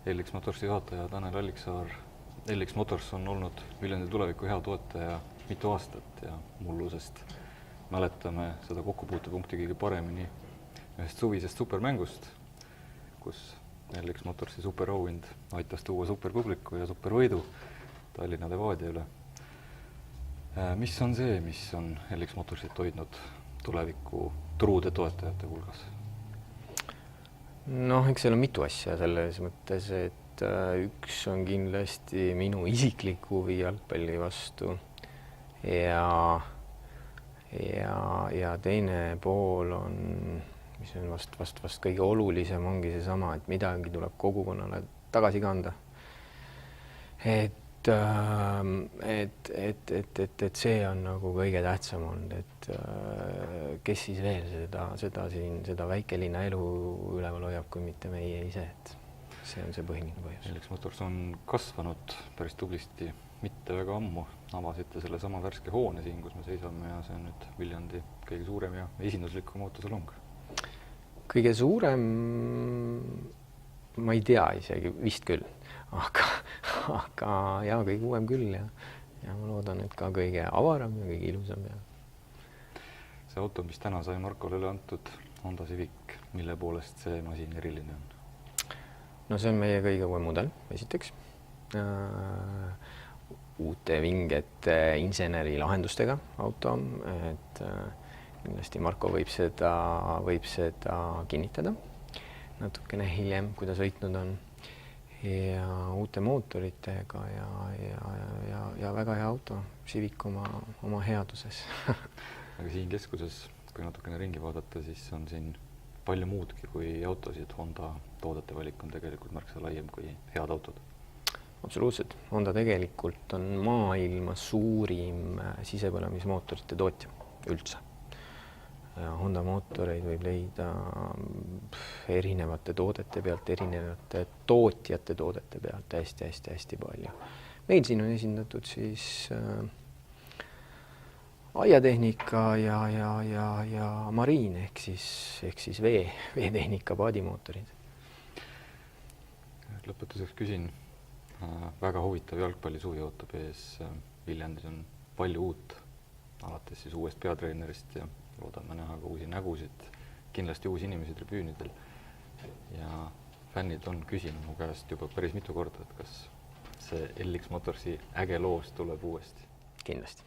LX Motorsi juhataja Tanel Alliksaar. LX Motors on olnud Viljandi tuleviku hea toetaja mitu aastat ja mullusest mäletame seda kokkupuutepunkti kõige paremini ühest suvisest supermängust, kus LX Motorsi superauhind aitas tuua superpubliku ja supervõidu Tallinna Levadia üle. Mis on see, mis on LX Motorsit hoidnud tuleviku truude toetajate hulgas? Eks seal on mitu asja selles mõttes, et üks on kindlasti minu isiklik huvi jalgpalli vastu ja teine pool on, mis on vast kõige olulisem, ongi seesama, et midagi tuleb kogukonnale tagasi kanda. Et see on nagu kõige tähtsam olnud, et kes siis veel seda väikelinna elu üleval hoiab, kui mitte meie ise, et see on see põhiline põhjus. LX Motors on kasvanud päris tublisti, mitte väga ammu. Avasite selle sama värske hoone siin, kus me seisame ja see on nüüd Viljandi kõige suurem ja esinduslikum autosalong. Kõige suurem, ma ei tea isegi, vist küll. Aga ja kõige uuem küll ja ma loodan, et ka kõige avaram ja kõige ilusam. Ja. See auto, mis täna sai Markole üle antud, Honda Civic, mille poolest see masin eriline on? No see on meie kõige uuem mudel, esiteks. Uute vingete insenerilahendustega auto, et kindlasti Marko võib seda kinnitada natukene hiljem, kui ta sõitnud on. Ja uute mootoritega ja väga hea auto, Civic oma headuses. Aga siin keskuses, kui natukene ringi vaadata, siis on siin palju muudki kui autosid. Honda toodete valik on tegelikult märksa laiem kui head autod. Absoluutselt. Honda tegelikult on maailma suurim sisepõlemismootorite tootja üldse. Honda mootoreid võib leida erinevate toodete pealt, erinevate tootjate toodete pealt hästi palju. Meil siin on esindatud siis aiatehnika ja mariin ehk siis veetehnika paadimootorid. Lõpetuseks küsin, väga huvitav jalgpallisuvi ootab ees. Viljandis on palju uut, alates siis uuest peatreenerist ja loodame näha ka uusi nägusid, kindlasti uusi inimesi tribüünidel. Ja fännid on küsinud mu käest juba päris mitu korda, et kas see LX Motorsi äge loos tuleb uuesti? Kindlasti.